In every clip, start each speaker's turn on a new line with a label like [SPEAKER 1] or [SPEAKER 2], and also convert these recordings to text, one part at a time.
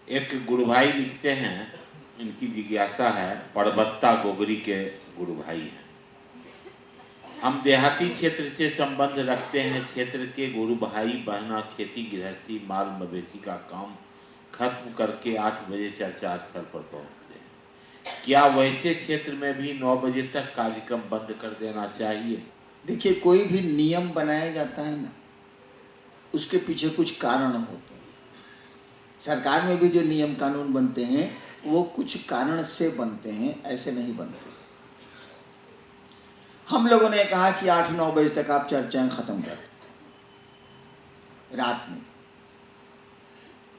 [SPEAKER 1] एक गुरु भाई लिखते हैं, इनकी जिज्ञासा है, परबत्ता गोगरी के गुरु भाई हैं। हम देहाती क्षेत्र से संबंध रखते हैं। क्षेत्र के गुरु भाई बहना खेती गृहस्थी माल मवेशी का काम खत्म करके 8 बजे चर्चा स्थल पर पहुंचते हैं। क्या वैसे क्षेत्र में भी 9 बजे तक कार्यक्रम बंद कर देना चाहिए?
[SPEAKER 2] देखिए, कोई भी नियम बनाया जाता है ना, उसके पीछे कुछ कारण होते हैं। सरकार में भी जो नियम कानून बनते हैं वो कुछ कारण से बनते हैं, ऐसे नहीं बनते। हम लोगों ने कहा कि 8-9 बजे तक आप चर्चाएं खत्म कर दें रात में।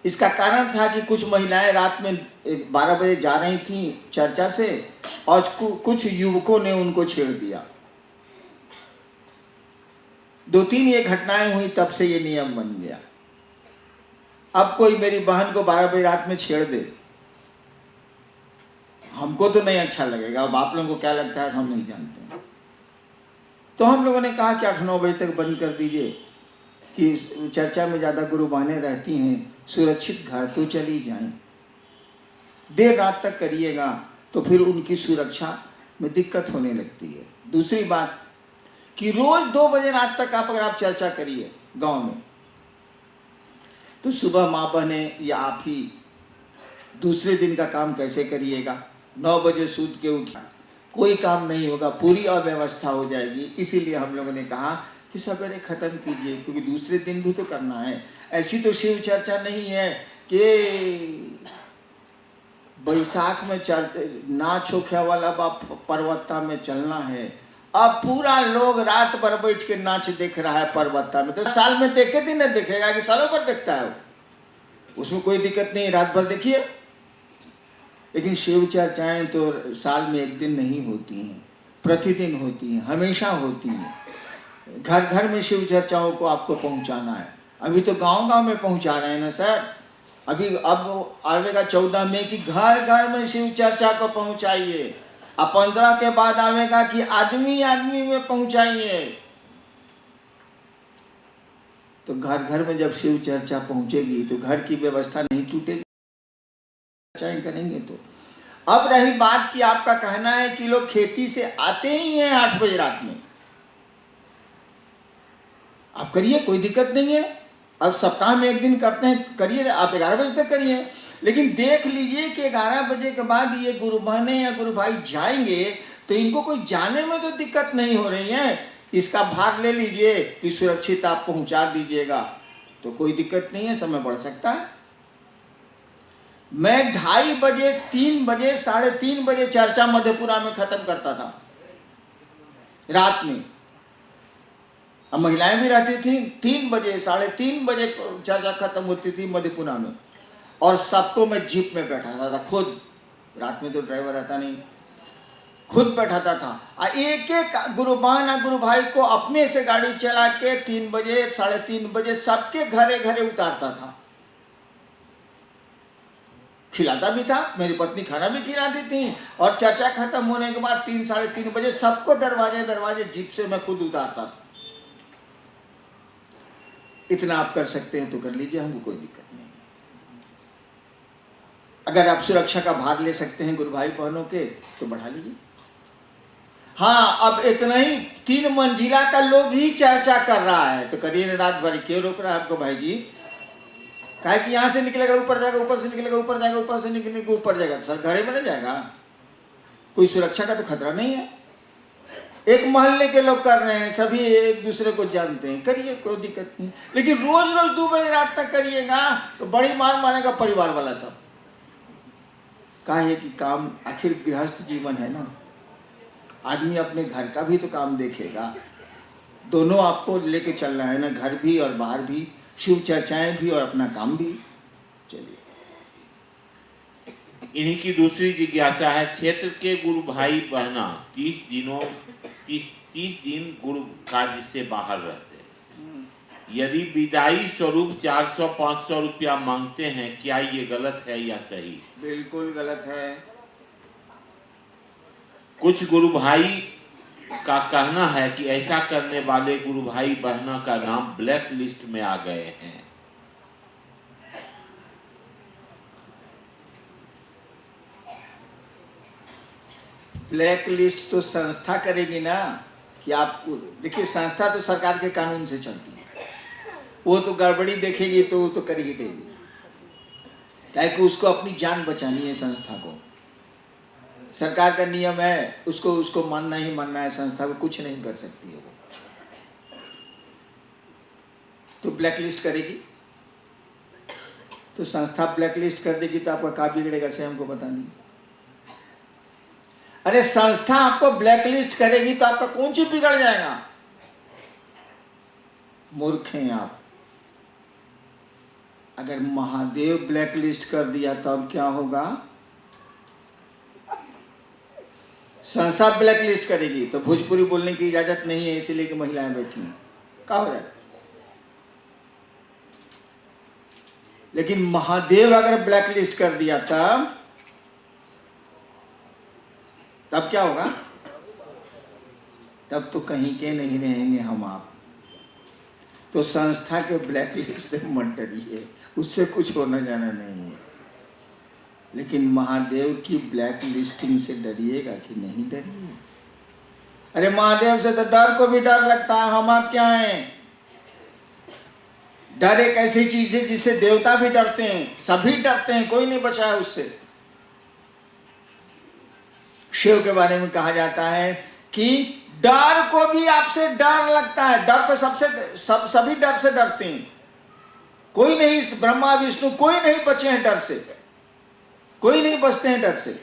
[SPEAKER 2] इसका कारण था कि कुछ महिलाएं रात में 12 बजे जा रही थीं चर्चा से और कुछ युवकों ने उनको छेड़ दिया। 2-3 ये घटनाएं हुई, तब से ये नियम बन गया। अब कोई मेरी बहन को 12 बजे रात में छेड़ दे, हमको तो नहीं अच्छा लगेगा। अब आप लोगों को क्या लगता है हम नहीं जानते। तो हम लोगों ने कहा कि 8-9 बजे तक बंद कर दीजिए, कि चर्चा में ज़्यादा गुरु बहनें रहती हैं, सुरक्षित घर तो चली जाएं। देर रात तक करिएगा तो फिर उनकी सुरक्षा में दिक्कत होने लगती है। दूसरी बात कि रोज 2 बजे रात तक अगर आप चर्चा करिए गांव में, तो सुबह माँ बहने या आप ही दूसरे दिन का काम कैसे करिएगा? 9 बजे सूत के उठिए, कोई काम नहीं होगा, पूरी अव्यवस्था हो जाएगी। इसीलिए हम लोगों ने कहा कि सवेरे खत्म कीजिए, क्योंकि दूसरे दिन भी तो करना है। ऐसी तो शिव चर्चा नहीं है कि बैसाख में नाच होखे वाला पर्वता में चलना है। अब पूरा लोग रात भर बैठ के नाच देख रहा है पर्वता में, तो साल में देखे दिन न देखेगा कि सालों भर देखता है, उसमें कोई दिक्कत नहीं, रात भर देखिए। लेकिन शिव चर्चाएं तो साल में एक दिन नहीं होती हैं, प्रतिदिन होती हैं, हमेशा होती हैं। घर घर में शिव चर्चाओं को आपको पहुंचाना है। अभी तो गांव गांव में पहुंचा रहे हैं ना सर। अभी अब आवेगा 14 मई की घर घर में शिव चर्चा को पहुंचाइए। अब 15 के बाद आवेगा कि आदमी आदमी में पहुंचाइए। तो घर घर में जब शिव चर्चा पहुंचेगी तो घर की व्यवस्था नहीं टूटेगी, करेंगे तो। अब रही बात कि आपका कहना है कि लोग खेती से आते ही हैं 8 बजे रात में, आप करिए, कोई दिक्कत नहीं है। अब सप्ताह में एक दिन करते हैं, करिए, आप 11 बजे तक करिए। लेकिन देख लीजिए कि 11 बजे के बाद ये गुरु बहने या गुरु भाई जाएंगे तो इनको कोई जाने में तो दिक्कत नहीं हो रही है। इसका भार ले लीजिए कि सुरक्षित आप पहुंचा दीजिएगा, तो कोई दिक्कत नहीं है, समय बढ़ सकता है। मैं 2:30 बजे, 3 बजे, 3:30 बजे चर्चा मधेपुरा में खत्म करता था रात में। अब महिलाएं भी रहती थी, 3 बजे, 3:30 बजे चर्चा खत्म होती थी मधेपुरा में। और सबको मैं जीप में बैठाता था खुद, रात में तो ड्राइवर रहता नहीं, खुद बैठाता था। और एक एक गुरु बहन या गुरु भाई को अपने से गाड़ी चला के 3 बजे, 3:30 बजे सबके घरे घरे उतारता था, खिलाता भी था। मेरी पत्नी खाना भी खिलाती थी। और चर्चा खत्म होने के बाद 3-3:30 बजे सबको दरवाजे दरवाजे जीप से मैं खुद उतारता था। इतना आप कर सकते हैं तो कर लीजिए, हमको कोई दिक्कत नहीं। अगर आप सुरक्षा का भार ले सकते हैं गुरु भाई बहनों के तो बढ़ा लीजिए। हाँ, अब इतना ही 3 मंजिला का लोग ही चर्चा कर रहा है तो करिए रात भर। क्यों रोक रहा है आपको भाई जी? कहे कि यहाँ से निकलेगा ऊपर जाएगा, ऊपर से निकलेगा ऊपर जाएगा, ऊपर से निकलेगा ऊपर जाएगा, सर घरे में नहीं जाएगा। कोई सुरक्षा का तो खतरा नहीं है। एक मोहल्ले के लोग कर रहे हैं, सभी एक दूसरे को जानते हैं, करिए, कोई दिक्कत नहीं। लेकिन रोज रोज 2 बजे रात तक करिएगा तो बड़ी मार मारेगा परिवार वाला सब। काहे कि काम आखिर गृहस्थ जीवन है ना, आदमी अपने घर का भी तो काम देखेगा। दोनों आपको लेके चलना है ना, घर भी और बाहर भी, शिव चर्चाएं भी और अपना काम भी। चलिए,
[SPEAKER 1] इन्हीं की दूसरी जिज्ञासा है, क्षेत्र के गुरु भाई बहना 30 दिन गुरु कार्य से बाहर रहते हैं। यदि विदाई स्वरूप 400-500 रुपया मांगते हैं, क्या ये गलत है या सही?
[SPEAKER 2] बिल्कुल गलत है।
[SPEAKER 1] कुछ गुरु भाई का कहना है कि ऐसा करने वाले गुरु भाई बहना का नाम ब्लैक लिस्ट में आ गए हैं।
[SPEAKER 2] ब्लैक लिस्ट तो संस्था करेगी ना, कि आप देखिए संस्था तो सरकार के कानून से चलती है, वो तो गड़बड़ी देखेगी तो वो तो कर ही देगी, ताकि उसको अपनी जान बचानी है। संस्था को सरकार का नियम है, उसको मानना ही मानना है, संस्था को कुछ नहीं कर सकती है वो। तो ब्लैक लिस्ट करेगी, तो संस्था ब्लैक लिस्ट कर देगी तो आपका क्या बिगड़ेगा से हमको बता दी। अरे संस्था आपको ब्लैक लिस्ट करेगी तो आपका कौन चीज बिगड़ जाएगा? मूर्ख हैं आप। अगर महादेव ब्लैक लिस्ट कर दिया तब क्या होगा? संस्था ब्लैक लिस्ट करेगी तो भोजपुरी बोलने की इजाजत नहीं है, इसीलिए कि महिलाएं बैठी हैं, क्या हो जाएगा? लेकिन महादेव अगर ब्लैक लिस्ट कर दिया तब क्या होगा? तब तो कहीं के नहीं रहेंगे हम आप। तो संस्था के ब्लैक लिस्ट से मत डरिए, उससे कुछ होना जाना नहीं है। लेकिन महादेव की ब्लैक लिस्टिंग से डरिएगा कि नहीं डरिए? अरे महादेव से तो डर को भी डर लगता है, हम आप क्या हैं? डर एक ऐसी चीज है जिससे देवता भी डरते हैं, सभी डरते हैं, कोई नहीं बचा है उससे। शिव के बारे में कहा जाता है कि डर को भी आपसे डर लगता है। डर तो सभी डर से डरते हैं, कोई नहीं, ब्रह्मा विष्णु कोई नहीं बचे हैं डर से, कोई नहीं बचते हैं डर से।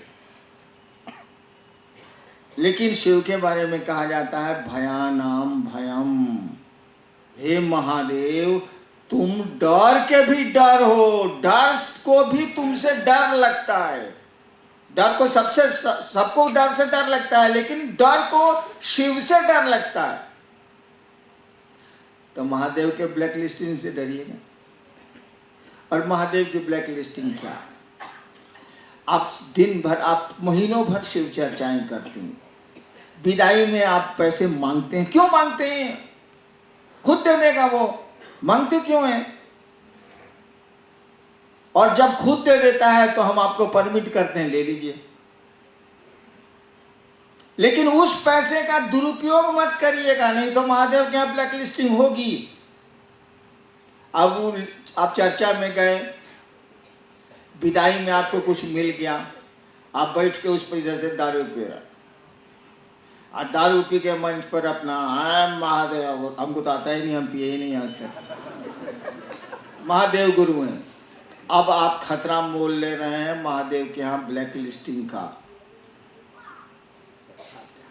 [SPEAKER 2] लेकिन शिव के बारे में कहा जाता है भयानाम भयम। हे महादेव, तुम डर के भी डर हो, डर को भी तुमसे डर लगता है। डर को सबको डर से डर लगता है, लेकिन डर को शिव से डर लगता है। तो महादेव के ब्लैक लिस्टिंग से डरिएगा। और महादेव की ब्लैक लिस्टिंग क्या है? आप दिन भर, आप महीनों भर शिव चर्चाएं करते हैं, विदाई में आप पैसे मांगते हैं। क्यों मांगते हैं? खुद दे देगा वो, मांगते क्यों हैं? और जब खुद दे देता है तो हम आपको परमिट करते हैं, ले लीजिए। लेकिन उस पैसे का दुरुपयोग मत करिएगा, नहीं तो महादेव के यहाँ ब्लैक लिस्टिंग होगी। अब आप चर्चा में गए, विदाई में आपको कुछ मिल गया, आप बैठ के उस पैसे से दारू पी रहे, और दारू पी के मंच पर अपना महादेव, हमको तो आता ही नहीं, हम पिए ही नहीं आज तक, महादेव गुरु हैं। अब आप खतरा मोल ले रहे हैं महादेव के यहाँ ब्लैक लिस्टिंग का।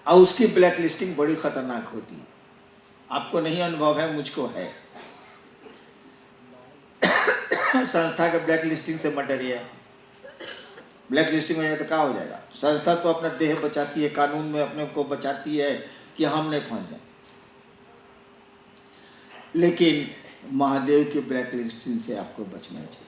[SPEAKER 2] और उसकी ब्लैक लिस्टिंग बड़ी खतरनाक होती है। आपको नहीं अनुभव है, मुझको है। संस्था के ब्लैक लिस्टिंग से मत डरिए। ब्लैक लिस्टिंग हो जाए तो क्या हो जाएगा? संस्था तो अपना देह बचाती है, कानून में अपने को बचाती है कि हम नहीं फंस जाए। लेकिन महादेव की ब्लैक लिस्टिंग से आपको बचना चाहिए।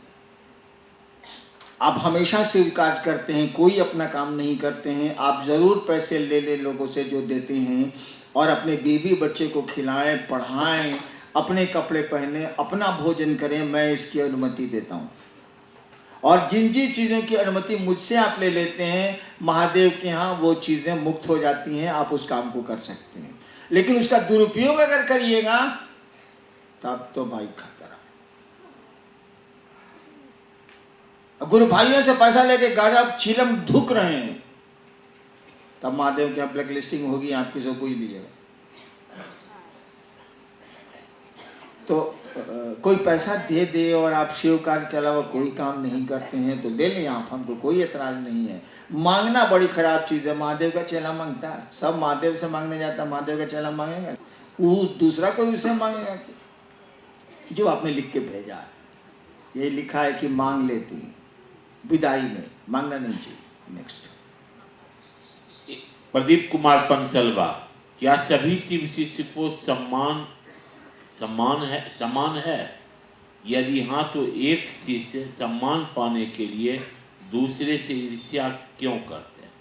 [SPEAKER 2] आप हमेशा स्वीकार करते हैं, कोई अपना काम नहीं करते हैं, आप जरूर पैसे ले ले लोगों से जो देते हैं, और अपने बीवी बच्चे को खिलाएं, पढ़ाएं, अपने कपड़े पहने, अपना भोजन करें, मैं इसकी अनुमति देता हूं। और जिन जिन चीज़ों की अनुमति मुझसे आप ले लेते हैं, महादेव के यहाँ वो चीज़ें मुक्त हो जाती हैं, आप उस काम को कर सकते हैं। लेकिन उसका दुरुपयोग अगर करिएगा तब तो भाई खतरा है। गुरु भाइयों से पैसा लेके गाजा चिलम धुक रहे हैं, तब महादेव की ब्लैक लिस्टिंग होगी, आप किसी को पूछ लीजिएगा। तो कोई पैसा दे दे और आप शिव कार्य के अलावा कोई काम नहीं करते हैं तो ले लें आप, हमको कोई एतराज नहीं है। मांगना बड़ी खराब चीज़ है। महादेव का चेला मांगता है, सब महादेव से मांगने जाता, महादेव का चेला मांगेगा, वो दूसरा कोई उससे मांगेगा कि जो आपने लिख के भेजा है। ये लिखा है कि मांग लेती है, विदाई में मांगना नहीं चाहिए। नेक्स्ट,
[SPEAKER 1] प्रदीप कुमार पंसलवा, क्या सभी शिव शिष्य को समान है? यदि हाँ तो एक शिष्य सम्मान पाने के लिए दूसरे से ईर्ष्या क्यों करते हैं?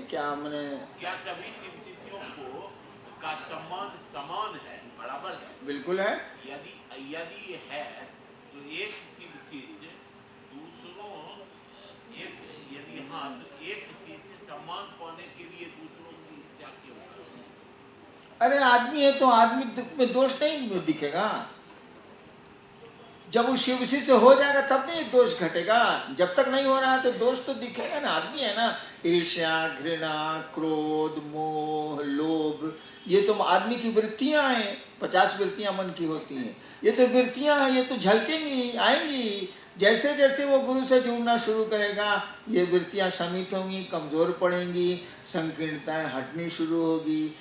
[SPEAKER 2] क्या
[SPEAKER 1] सभी शिव शिष्यों को का सम्मान समान है, बराबर है?
[SPEAKER 2] बिल्कुल है।
[SPEAKER 1] यदि है तो एक शिव शिष्य दूसरों एक यदि हाँ तो एक चीज से सम्मान पाने के लिए दूसरों की ईर्ष्या क्यों करो?
[SPEAKER 2] अरे आदमी है तो आदमी में दोष नहीं दिखेगा। जब वो शिव से हो जाएगा तब नहीं दोष घटेगा। जब तक नहीं हो रहा है तो दोष तो दिखेगा ना। आदमी है ना, ईर्ष्या, घृणा, क्रोध, मोह, लोभ, ये तो आदमी की वृत्तियां हैं। 50 वृत्तियां मन की होती हैं। ये तो वृत्तियां हैं, ये तो झलकेंगी, आएंगी। जैसे जैसे वो गुरु से जुड़ना शुरू करेगा ये वृत्तियां शमित होंगी, कमजोर पड़ेंगी, संकीर्णताएं हटनी शुरू होगी,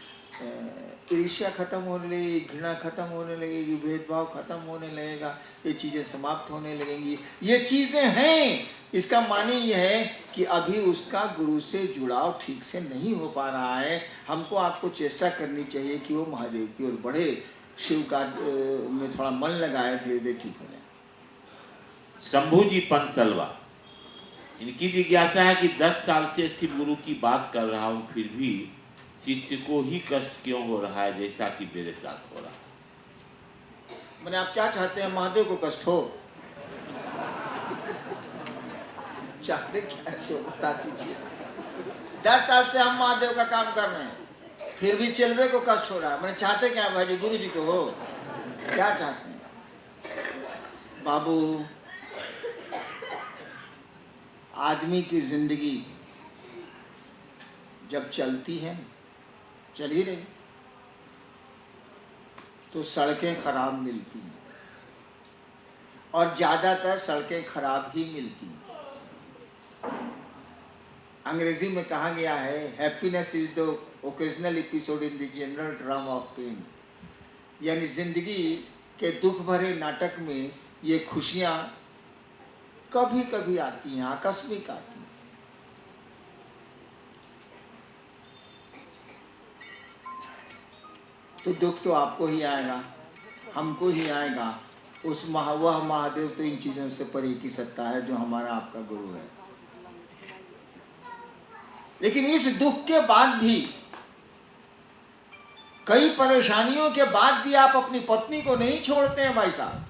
[SPEAKER 2] ईर्ष्या खत्म होने लगेगी, घृणा खत्म होने लगेगी, भेदभाव खत्म होने लगेगा, ये चीज़ें समाप्त होने लगेंगी। ये चीज़ें हैं। इसका माने ये है कि अभी उसका गुरु से जुड़ाव ठीक से नहीं हो पा रहा है। हमको आपको चेष्टा करनी चाहिए कि वो महादेव की ओर बढ़े, शिव का में थोड़ा मन लगाए, धीरे धीरे ठीक हो जाए।
[SPEAKER 1] शंभू जी पंसलवा, इनकी जिज्ञासा है कि 10 साल से शिव गुरु की बात कर रहा हूँ, फिर भी शिष्य को ही कष्ट क्यों हो रहा है जैसा कि मेरे साथ हो रहा है।
[SPEAKER 2] मैंने आप क्या चाहते हैं, महादेव को कष्ट हो? चाहते क्या है सो बता दीजिए। 10 साल से हम महादेव का काम कर रहे हैं, फिर भी चिलवे को कष्ट हो रहा है। मैंने चाहते क्या भाई, गुरु जी को हो? क्या चाहते हैं बाबू? आदमी की जिंदगी जब चलती है, चल ही रही, तो सड़कें खराब मिलती हैं, और ज्यादातर सड़कें खराब ही मिलती हैं। अंग्रेजी में कहा गया है, happiness is the occasional episode in the general drama of pain. यानी जिंदगी के दुख भरे नाटक में ये खुशियां कभी कभी आती हैं, आकस्मिक आती हैं। तो दुख तो आपको ही आएगा, हमको ही आएगा। वह महादेव तो इन चीजों से परे की सत्ता है जो हमारा आपका गुरु है। लेकिन इस दुख के बाद भी, कई परेशानियों के बाद भी आप अपनी पत्नी को नहीं छोड़ते हैं भाई साहब।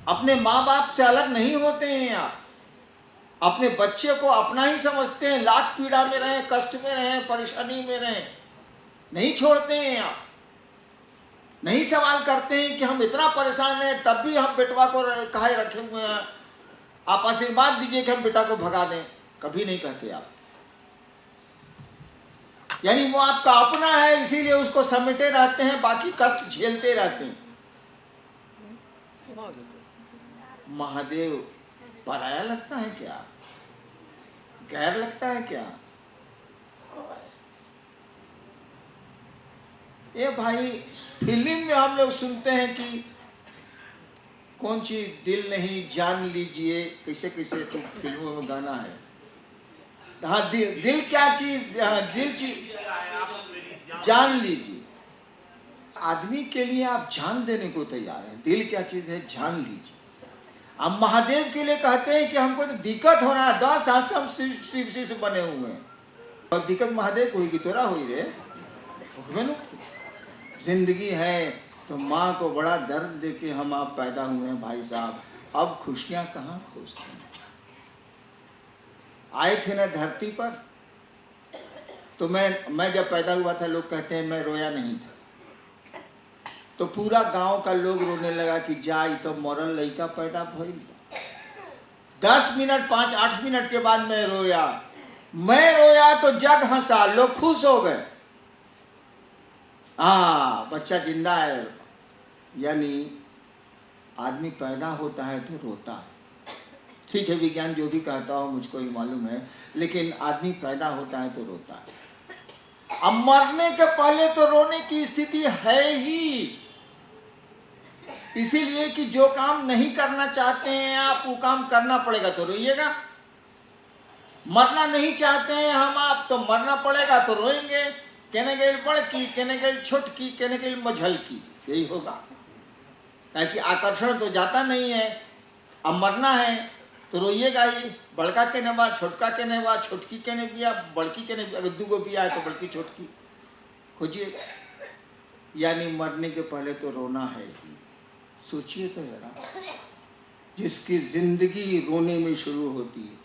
[SPEAKER 2] अपने माँ बाप से अलग नहीं होते हैं आप। अपने बच्चे को अपना ही समझते हैं, लाख पीड़ा में रहें, कष्ट में रहें, परेशानी में रहें, नहीं छोड़ते हैं आप। नहीं सवाल करते हैं कि हम इतना परेशान हैं तब भी हम बेटवा को कहाँ रखे हुए हैं, आप आशीर्वाद दीजिए कि हम बेटा को भगा दें। कभी नहीं कहते आप। यानी वो आपका अपना है, इसीलिए उसको समेटे रहते हैं, बाकी कष्ट झेलते रहते हैं। महादेव पराया लगता है क्या? गैर लगता है क्या? ये भाई फिल्म में हम लोग सुनते हैं कि कौन सी दिल नहीं जान लीजिए, कैसे कैसे तो फिल्मों में गाना है। हाँ, दिल क्या चीज, हाँ, दिल चीज जान लीजिए। आदमी के लिए आप जान देने को तैयार हैं। दिल क्या चीज है, जान लीजिए। अब महादेव के लिए कहते हैं कि हमको तो दिक्कत हो रहा है, 10 साल से हम शिव से बने हुए हैं, और दिक्कत महादेव को होगी, तोरा हुई रे। जिंदगी है तो माँ को बड़ा दर्द देके हम आप पैदा हुए हैं भाई साहब। अब खुशियां कहाँ खोजते हैं? आए थे ना धरती पर, तो मैं जब पैदा हुआ था, लोग कहते हैं मैं रोया नहीं था, तो पूरा गांव का लोग रोने लगा कि जाई तो मरल लड़का पैदा भइल। 10 मिनट 5-8 मिनट के बाद मैं रोया तो जग हंसा, लोग खुश हो गए। बच्चा जिंदा है। यानी आदमी पैदा होता है तो रोता है। ठीक है, विज्ञान जो भी कहता हो मुझको ही मालूम है, लेकिन आदमी पैदा होता है तो रोता है। अब मरने के पहले तो रोने की स्थिति है ही, इसीलिए कि जो काम नहीं करना चाहते हैं आप, वो काम करना पड़ेगा तो रोइएगा। मरना नहीं चाहते हैं हम आप, तो मरना पड़ेगा तो रोएंगे। कहने गए बड़की, कहने गए छोटकी, कहने गए मझलकी, यही होगा। ताकि आकर्षण तो जाता नहीं है। अब मरना है तो रोइएगा ही। बड़का के नेवा, छोटका के नेवा, छोटकी के ने बिया, बड़की के ने, अगर 2 बिया है तो बड़की छोटकी खोजिए। यानी मरने के पहले तो रोना है ही। सोचिए तो जरा, जिसकी जिंदगी रोने में शुरू होती है,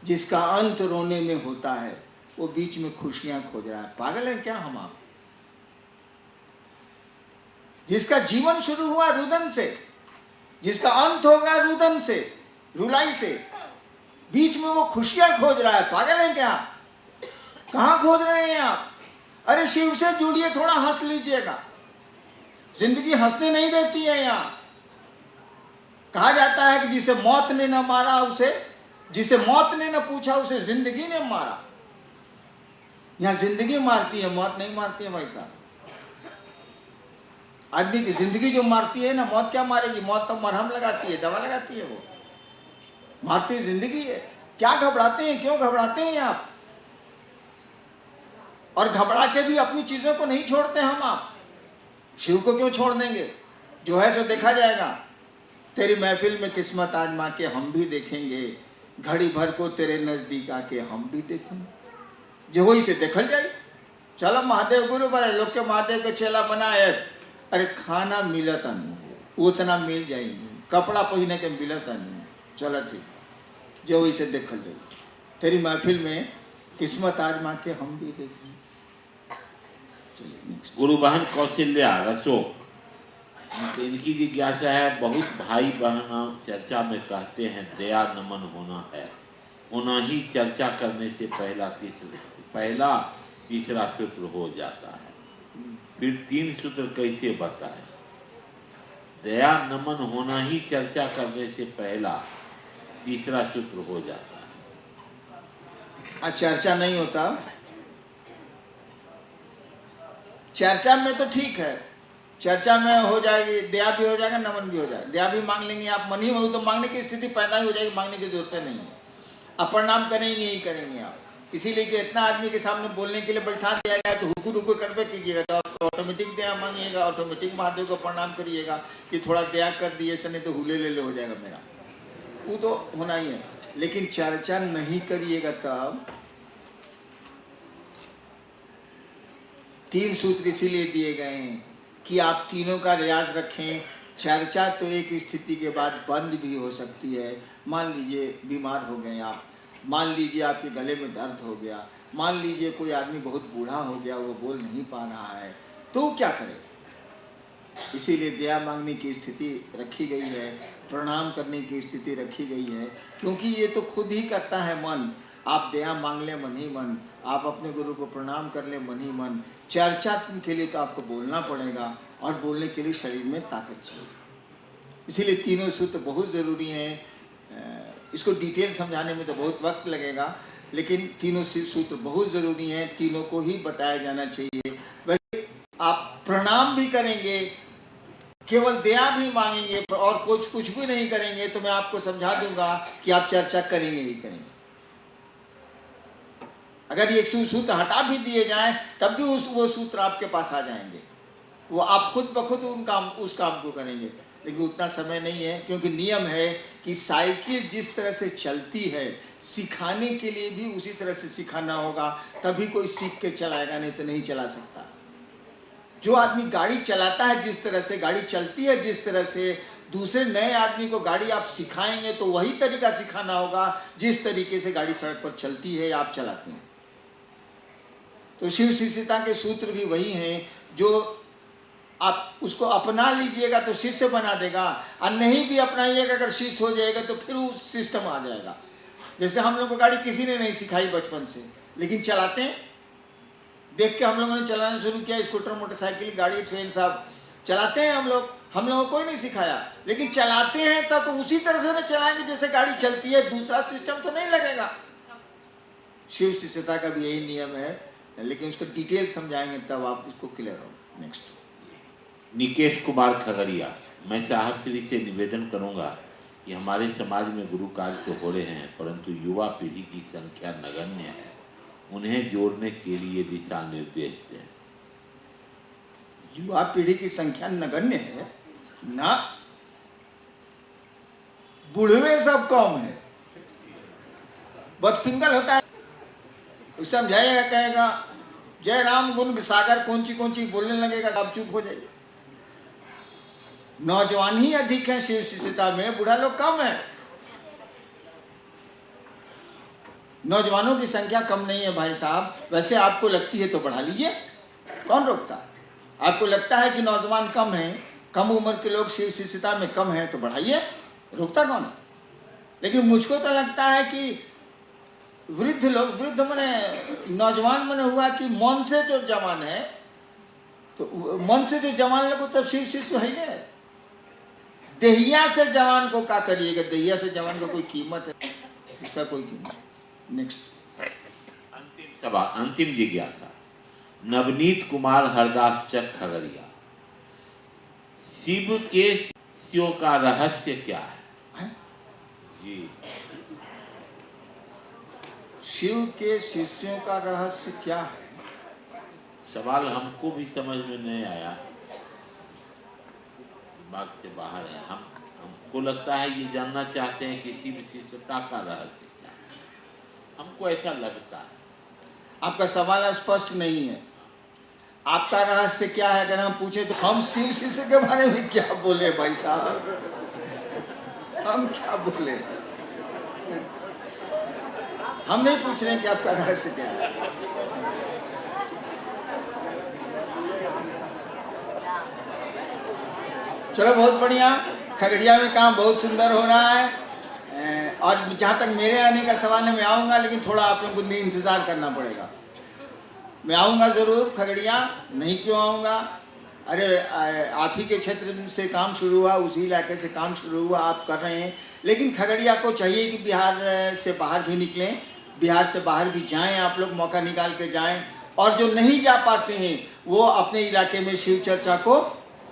[SPEAKER 2] जिसका अंत रोने में होता है, वो बीच में खुशियां खोज रहा है। पागल है क्या हम आप? जिसका जीवन शुरू हुआ रुदन से, जिसका अंत होगा रुदन से, रुलाई से, बीच में वो खुशियां खोज रहा है। पागल है क्या? कहां खोज रहे हैं आप? अरे शिव से जुड़िए, थोड़ा हंस लीजिएगा। जिंदगी हंसने नहीं देती है। यहाँ कहा जाता है कि जिसे मौत ने न मारा उसे, जिसे मौत ने न पूछा उसे जिंदगी ने मारा। यहाँ जिंदगी मारती है, मौत नहीं मारती है भाई साहब। आदमी की जिंदगी जो मारती है ना, मौत क्या मारेगी? मौत तो मरहम लगाती है, दवा लगाती है, वो मारती जिंदगी है। क्या घबराते हैं? क्यों घबराते हैं आप? और घबरा के भी अपनी चीजों को नहीं छोड़ते हम आप। शिव को क्यों छोड़ देंगे? जो है सो देखा जाएगा। तेरी महफिल में किस्मत आजमा के हम भी देखेंगे, घड़ी भर को तेरे नजदीक आके हम भी देखेंगे। जो वही से देखल जाए। चलो महादेव गुरु बड़े लोग के महादेव के चेला बनाए। अरे खाना मिलता नहीं, उतना मिल जाएगी, कपड़ा पहने के मिलता नहीं। चलो ठीक, जो वही से देखल जाए। तेरी महफिल में किस्मत आजमा के हम भी देखेंगे।
[SPEAKER 1] गुरु बहन कौशल्या रसो, इनकी जिज्ञासा है, बहुत भाई बहन चर्चा में कहते हैं दया नमन होना है, होना ही चर्चा करने से पहला तीसरा सूत्र हो जाता है। फिर 3 सूत्र कैसे बताएं? दया नमन होना ही चर्चा करने से पहला तीसरा सूत्र हो जाता है।
[SPEAKER 2] चर्चा नहीं होता। चर्चा में तो ठीक है, चर्चा में हो जाएगी, दया भी हो जाएगा, नमन भी हो जाएगा। दया भी मांग लेंगे आप, मन ही हो तो मांगने की स्थिति पैदा हो जाएगी, मांगने की जरूरत नहीं है। अब प्रणाम करेंगे ही करेंगे आप। इसीलिए कि इतना आदमी के सामने बोलने के लिए बैठा दिया गया, तो हुकू रुकू करवे कीजिएगा तो ऑटोमेटिक दया मांगिएगा, ऑटोमेटिक महादेव को प्रणाम करिएगा कि थोड़ा दया कर दिए सने तो हुले ले हो जाएगा मेरा, वो तो होना ही है। लेकिन चर्चा नहीं करिएगा तब। 3 सूत्र इसीलिए दिए गए हैं कि आप तीनों का रियाज रखें। चर्चा तो एक स्थिति के बाद बंद भी हो सकती है। मान लीजिए बीमार हो गए आप, मान लीजिए आपके गले में दर्द हो गया, मान लीजिए कोई आदमी बहुत बूढ़ा हो गया, वो बोल नहीं पा रहा है, तो क्या करे? इसीलिए दया मांगने की स्थिति रखी गई है, प्रणाम करने की स्थिति रखी गई है, क्योंकि ये तो खुद ही करता है मन। आप दया मांग ले मन ही मन, आप अपने गुरु को प्रणाम कर ले मन ही मन। चर्चा के लिए तो आपको बोलना पड़ेगा, और बोलने के लिए शरीर में ताकत चाहिए। इसीलिए तीनों सूत्र बहुत ज़रूरी हैं। इसको डिटेल समझाने में तो बहुत वक्त लगेगा, लेकिन तीनों सूत्र बहुत ज़रूरी हैं, तीनों को ही बताया जाना चाहिए। वैसे आप प्रणाम भी करेंगे, केवल दया भी मांगेंगे और कुछ भी नहीं करेंगे, तो मैं आपको समझा दूंगा कि आप चर्चा करेंगे ही करेंगे। अगर ये सूत्र हटा भी दिए जाएं, तब भी वो सूत्र आपके पास आ जाएंगे। वो आप खुद ब खुद उस काम को करेंगे। लेकिन उतना समय नहीं है, क्योंकि नियम है कि साइकिल जिस तरह से चलती है, सिखाने के लिए भी उसी तरह से सिखाना होगा, तभी कोई सीख के चलाएगा, नहीं तो नहीं चला सकता। जो आदमी गाड़ी चलाता है, जिस तरह से गाड़ी चलती है, जिस तरह से दूसरे नए आदमी को गाड़ी आप सिखाएंगे, तो वही तरीका सिखाना होगा जिस तरीके से गाड़ी सड़क पर चलती है या आप चलाते हैं। तो शिव शिष्यता के सूत्र भी वही हैं। जो आप उसको अपना लीजिएगा तो शिष्य बना देगा, और नहीं भी अपनाइएगा, अगर शिष्य हो जाएगा तो फिर वो सिस्टम आ जाएगा। जैसे हम लोग को गाड़ी किसी ने नहीं सिखाई बचपन से, लेकिन चलाते हैं। देख के हम लोगों ने चलाना शुरू किया, स्कूटर, मोटरसाइकिल, गाड़ी, ट्रेन, सब चलाते हैं हम लोग। हम लोगों को कोई नहीं सिखाया, लेकिन चलाते हैं तब तो उसी तरह से ना चलाएंगे जैसे गाड़ी चलती है, दूसरा सिस्टम तो नहीं लगेगा। शिव शिष्यता का भी यही नियम है, लेकिन उसको डिटेल समझाएंगे तब आप इसको क्लियर हो। नेक्स्ट
[SPEAKER 1] निकेश कुमार खगड़िया, मैं साहब श्री से निवेदन करूंगा कि हमारे समाज में गुरु कार्य तो हो रहे हैं, परंतु युवा पीढ़ी की संख्या नगण्य है, उन्हें जोड़ने के लिए दिशा निर्देश दें।
[SPEAKER 2] युवा पीढ़ी की संख्या नगण्य है ना, बूढ़े सब कम है। बदफिंगल होता है, समझाएगा, कहेगा जय राम गुण सागर कौन ची बोलने लगेगा, सब चुप हो जाएगा। नौजवान ही अधिक हैं शिव शिष्यता में, बूढ़ा लोग कम है। नौजवानों की संख्या कम नहीं है भाई साहब। वैसे आपको लगती है तो बढ़ा लीजिए, कौन रोकता है? आपको लगता है कि नौजवान कम है, कम उम्र के लोग शिव शिष्यता में कम है, तो बढ़ाइए, रोकता कौन है? लेकिन मुझको तो लगता है कि वृद्ध लोग, वृद्ध मने नौजवान मने हुआ कि मन से जो जवान है, तो मन से जो जवान लोग तब शिव शिष्य है ना। देहिया से जवान को क्या करिएगा? देहिया से जवान को कोई कीमत है? उसका कोई कीमत। नेक्स्ट
[SPEAKER 1] अंतिम सभा, अंतिम जिज्ञासा। नवनीत कुमार हरदास चक खगड़िया, शिव के शिष्यों का रहस्य क्या है? जी,
[SPEAKER 2] शिव के शिष्यों का रहस्य क्या है?
[SPEAKER 1] सवाल हमको भी समझ में नहीं आया, दिमाग से बाहर है। हमको लगता है ये जानना चाहते हैं कि शिव शिष्यता का रहस्य क्या है। हमको ऐसा लगता है।
[SPEAKER 2] आपका सवाल स्पष्ट नहीं है। आपका रहस्य क्या है? अगर हम पूछे तो हम शिव शिष्य के बारे में क्या बोले भाई साहब? हम क्या बोले? हम नहीं पूछ रहे कि आपका रहस्य क्या है। चलो बहुत बढ़िया, खगड़िया में काम बहुत सुंदर हो रहा है। और जहाँ तक मेरे आने का सवाल है, मैं आऊँगा, लेकिन थोड़ा आप लोगों को इंतज़ार करना पड़ेगा। मैं आऊँगा ज़रूर खगड़िया, नहीं क्यों आऊँगा? अरे आप ही के क्षेत्र से काम शुरू हुआ, उसी इलाके से काम शुरू हुआ, आप कर रहे हैं। लेकिन खगड़िया को चाहिए कि बिहार से बाहर भी निकलें, बिहार से बाहर भी जाएं, आप लोग मौका निकाल के जाएं। और जो नहीं जा पाते हैं वो अपने इलाके में शिव चर्चा को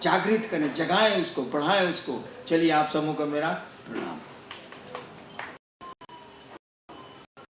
[SPEAKER 2] जागृत करें, जगाएं उसको, बढ़ाएं उसको। चलिए आप सबों को मेरा प्रणाम।